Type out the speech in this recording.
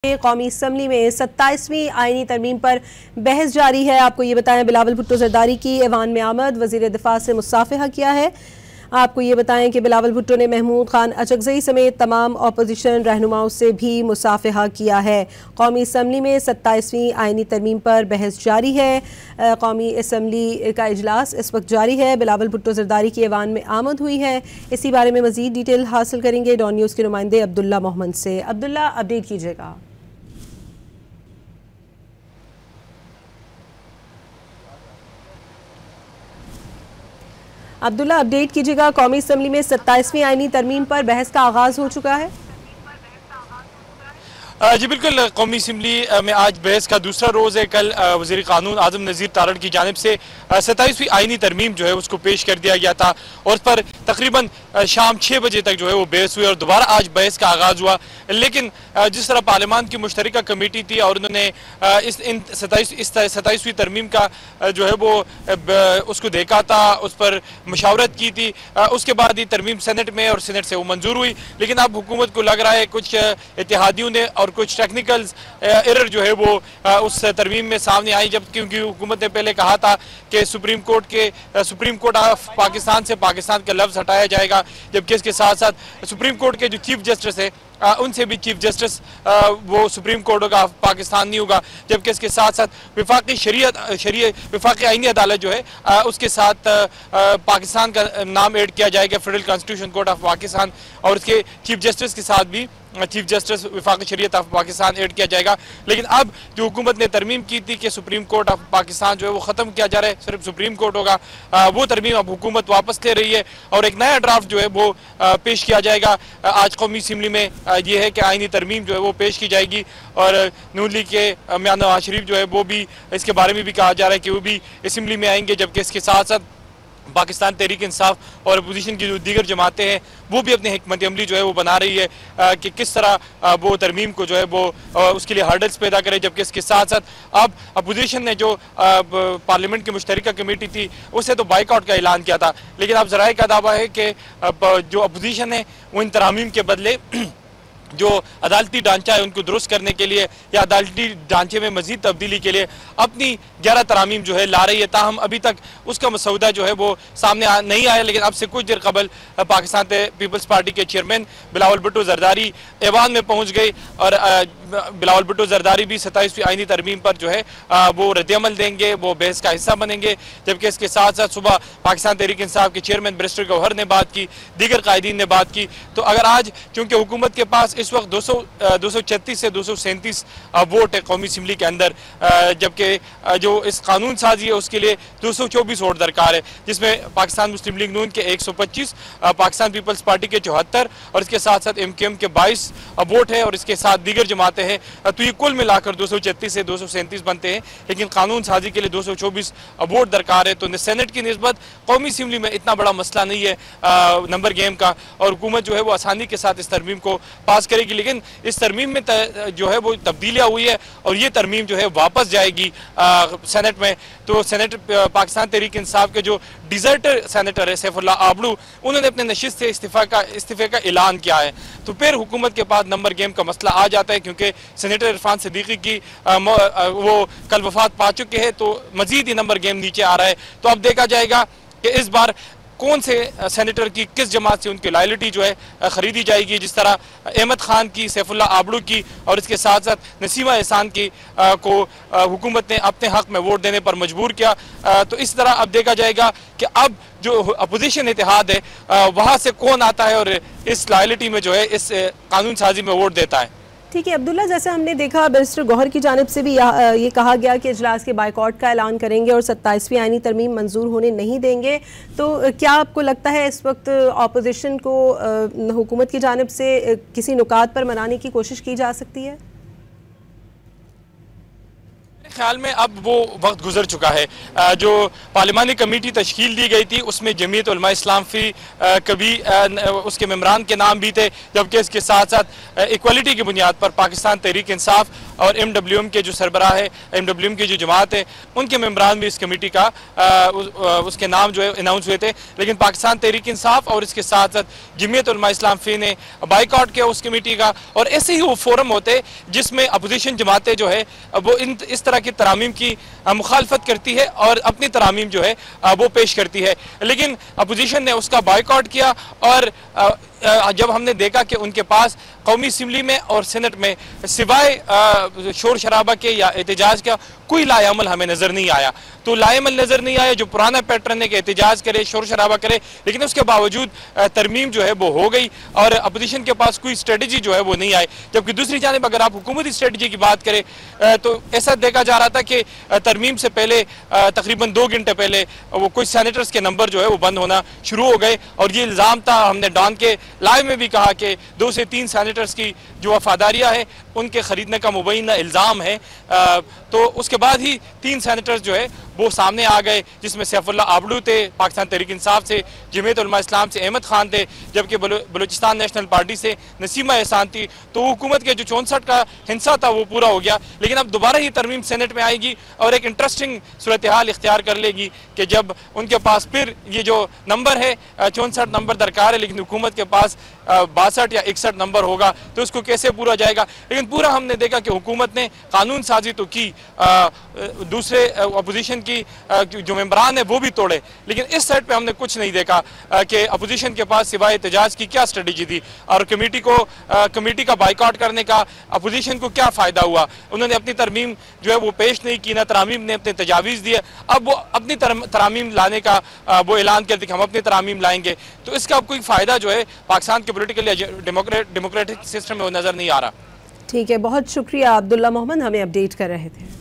कौमी असम्बली में 27वीं आईनी तरमीम पर बहस जारी है। आपको ये बताएं, बिलावल भुट्टो जरदारी की ऐवान में आमद, वजीर दिफा से मुसाफहा किया है। आपको ये बताएं कि बिलावल भुट्टो ने महमूद खान अचकजई समेत तमाम अपोजिशन रहनुमाओं से भी मुसाफहा किया है। कौमी असम्बली में 27वीं आईनी तरमीम पर बहस जारी है। कौमी असम्बली का इजलास इस वक्त जारी है। बिलावल भुट्टो जरदारी की ऐवान में आमद हुई है। इसी बारे में मजीद डिटेल हासिल करेंगे डॉन न्यूज़ के नुमाइंदे अब्दुल्ला मोहम्मद से। अब्दुल्ला, अपडेट कीजिएगा। अब्दुल्ला, अपडेट कीजिएगा। कौमी असम्बली में 27वीं आईनी तरमीम पर बहस का आगाज हो चुका है। जी बिल्कुल, कौमी असम्बली में आज बहस का दूसरा रोज़ है। कल वज़ीर क़ानून आज़म नज़ीर तारड़ की जानिब से 27वीं आईनी तरमीम जो है उसको पेश कर दिया गया था और उस पर तकरीबन शाम 6 बजे तक जो है वो बहस हुई और दोबारा आज बहस का आगाज़ हुआ। लेकिन जिस तरह पार्लियामान की मुश्तरका कमेटी थी और उन्होंने इस 27वीं तरमीम का जो है वो उसको देखा था, उस पर मुशावरत की थी, उसके बाद ही तरमीम सेनेट में और सेनेट से वो मंजूर हुई। लेकिन अब हुकूमत को लग रहा है कुछ इत्तेहादियों ने और कुछ टेक्निकल एरर जो है वो उस तरमीम में सामने आई, जब क्योंकि हुकूमत ने पहले कहा था कि सुप्रीम कोर्ट ऑफ पाकिस्तान से पाकिस्तान का लफ्ज़ हटाया जाएगा, जबकि इसके साथ साथ सुप्रीम कोर्ट के जो चीफ जस्टिस है उनसे भी चीफ जस्टिस वो सुप्रीम कोर्ट होगा, पाकिस्तान नहीं होगा। जबकि इसके साथ साथ विफाकी आईनी अदालत जो है उसके साथ पाकिस्तान का नाम ऐड किया जाएगा, federal constitution court of Pakistan, और उसके चीफ जस्टिस के साथ भी चीफ जस्टिस विफाकी शरीयत ऑफ पाकिस्तान ऐड किया जाएगा। लेकिन अब जो हुकूमत ने तरमीम की थी कि सुप्रीम कोर्ट ऑफ पाकिस्तान जो है वो ख़त्म किया जा रहा है, सिर्फ सुप्रीम कोर्ट होगा, वो तरमीम अब हुकूमत वापस ले रही है और एक नया ड्राफ्ट जो है वो पेश किया जाएगा। आज कौमी असम्बली में ये है कि आईनी तरमीम जो है वो पेश की जाएगी और नून लीग के मियां नवाज शरीफ जो है वो भी इसके बारे में भी कहा जा रहा है कि वो भी असम्बली में आएंगे, जबकि इसके साथ साथ पाकिस्तान तहरीक इंसाफ और अपोजिशन की जो दीगर जमातें हैं वो भी अपनी हिकमत अमली जो है वो बना रही है कि किस तरह वो तरमीम को जो है वो उसके लिए हर्डल्स पैदा करे। जबकि इसके साथ साथ अब अपोजिशन ने जो पार्लियामेंट की मुश्तरका कमेटी थी उससे तो बाइकआउट का ऐलान किया था, लेकिन अब ज़राए का दावा है कि जो अपोजिशन है वो इन तरमीम के बदले जो अदालती ढांचा है उनको दुरुस्त करने के लिए या अदालती ढांचे में मजीद तब्दीली के लिए अपनी 11 तरामीम जो है ला रही है। ताहम अभी तक उसका मसौदा जो है वो सामने नहीं आया, लेकिन अब से कुछ देर कबल पाकिस्तान पीपल्स पार्टी के चेयरमैन बिलावल भुट्टो जरदारी ऐवान में पहुंच गई और बिलावल भुट्टो जरदारी भी 27वीं आईनी तरमीम पर जो है वो रद्दअमल देंगे, वो बहस का हिस्सा बनेंगे। जबकि इसके साथ साथ सुबह पाकिस्तान तहरीक इंसाफ के चेयरमैन बैरिस्टर गौहर ने बात की, दीगर कायदीन ने बात की। तो अगर आज चूंकि हुकूमत के पास इस वक्त 236 से 237 वोट है कौमी असम्बली के अंदर, जबकि जो इस कानून साजी है उसके लिए 224 वोट दरकार है, जिसमें पाकिस्तान मुस्लिम लीग नून के 125, पाकिस्तान पीपल्स पार्टी के 74 और इसके साथ साथ MKM के 22 वोट है और इसके साथ दीगर जमातें हैं। तो ये कुल मिलाकर 236 से 237 बनते हैं, लेकिन कानून साजी के लिए 224 वोट दरकार है। तो सेनेट की निस्बत कौमी असम्बली में इतना बड़ा मसला नहीं है नंबर गेम का, और हुकूमत जो है वो आसानी के साथ इस तरमीम को पास करेगी। लेकिन इस तरमीम में जो है वो तब्दीलियां हुई है और ये तरमीम जो है वापस जाएगी सेनेट में। तो सेनेट पाकिस्तान तहरीक इंसाफ के जो डिजर्टर सेनेटर है सैफुल्लाह आबलू, उन्होंने अपने नशिस्त से इस्तीफे का ऐलान किया है। तो फिर हुकूमत के पास नंबर गेम का मसला आ जाता है, क्योंकि सेनेटर इरफान सिद्दीकी की वो कल वफात पा चुके हैं, तो मजीद ही नंबर गेम नीचे आ रहा है। तो अब देखा जाएगा कि इस बार कौन से सेनेटर की किस जमात से उनकी लॉयल्टी जो है खरीदी जाएगी। जिस तरह अहमद खान की, सैफुल्लाह आबलू की और इसके साथ साथ नसीमा एहसान की को हुकूमत ने अपने हक में वोट देने पर मजबूर किया। तो इस तरह अब देखा जाएगा कि अब जो अपोजिशन इत्तेहाद है वहाँ से कौन आता है और इस लॉयल्टी में जो है इस कानून साजी में वोट देता है। ठीक है अब्दुल्ला, जैसे हमने देखा बैरिस्टर गौहर की जानिब से भी ये कहा गया कि इजलास के बाइकआउट का ऐलान करेंगे और 27वीं आईनी तरमीम मंजूर होने नहीं देंगे। तो क्या आपको लगता है इस वक्त अपोजिशन को हुकूमत की जानिब से किसी नुकात पर मनाने की कोशिश की जा सकती है? ख्याल में अब वो वक्त गुजर चुका है। जो पार्लिमानी कमेटी तश्कील दी गई थी उसमें जमीयत उलमा इस्लाम फी कभी उसके मेम्बरान के नाम भी थे, जबकि इसके साथ साथ इक्वलिटी की बुनियाद पर पाकिस्तान तहरीक इंसाफ और MWM के जो सरबराह है, MWM की जो जमात है, उनके मेम्बरान भी इस कमेटी का उसके नाम जो है अनाउंस हुए थे। लेकिन पाकिस्तान तहरीक इंसाफ और इसके साथ साथ जमीयत उलमा इस्लाम फी ने बाइकआउट किया उस कमेटी का। और ऐसे ही वो फोरम होते जिसमें अपोजिशन जमातें जो है वो इस तरह की तरामीम की मुखालफत करती है और अपनी तरामीम जो है वो पेश करती है। लेकिन अपोजिशन ने उसका बाइकआउट किया और जब हमने देखा कि उनके पास कौमी असम्बली में और सेनेट में सिवाय शोर शराबा के या एहतजाज का कोई लाएअमल हमें नजर नहीं आया, तो लाएअमल नजर नहीं आया जो पुराना पैटर्न है कि एहतजाज करे, शोर शराबा करे, लेकिन उसके बावजूद तरमीम जो है वो हो गई और अपोजिशन के पास कोई स्ट्रेटजी जो है वो नहीं आई। जबकि दूसरी जानिब अगर आप हुकूमती स्ट्रेटजी की बात करें तो ऐसा देखा जा रहा था कि तरमीम से पहले तकरीबन 2 घंटे पहले वो कुछ सैनिटर्स के नंबर जो है वो बंद होना शुरू हो गए और ये इल्ज़ाम था, हमने डॉन के लाइव में भी कहा कि 2 से 3 सैनिटर्स की जो वफादारियाँ हैं उनके खरीदने का मुबैना इल्ज़ाम है। तो उसके बाद ही 3 सैनिटर्स जो है वो सामने आ गए, जिसमें सैफुल्लाह आबडू थे पाकिस्तान तहरीक इंसाफ से, जमीयत उलमा इस्लाम से अहमद खान थे, जबकि बलूचिस्तान नेशनल पार्टी से नसीमा एहसान थी। तो हुकूमत के जो 64 का हिस्सा था वो पूरा हो गया। लेकिन अब दोबारा ही तरमीम सेनेट में आएगी और एक इंटरेस्टिंग सूरत हाल इख्तियार कर लेगी कि जब उनके पास फिर ये जो नंबर है 64 नंबर दरकार है, लेकिन हुकूमत के पास 62 या 61 नंबर होगा, तो उसको कैसे पूरा जाएगा। लेकिन पूरा हमने देखा कि हुकूमत ने कानून साजी तो की, दूसरे अपोजिशन की जो मेंबरान है वो भी तोड़े, लेकिन इस साइड पे हमने कुछ नहीं देखा कि अपोजिशन के पास सिवाय एहतजाज की क्या स्ट्रेटजी थी और कमेटी का बाइकआउट करने का अपोजिशन को क्या फायदा हुआ। उन्होंने अपनी तरमीम जो है वो पेश नहीं की, ना तरामीम ने अपने तजावीज़ दिए। अब वो अपनी तरामीम लाने का वो ऐलान करते कि हम अपनी तरामीम लाएंगे, तो इसका अब कोई फायदा जो है पाकिस्तान के पोलिटिकल डेमोक्रेटिक सिस्टम में वो नजर नहीं आ रहा। ठीक है, बहुत शुक्रिया अब्दुल्ला मोहम्मद, हमें अपडेट कर रहे थे।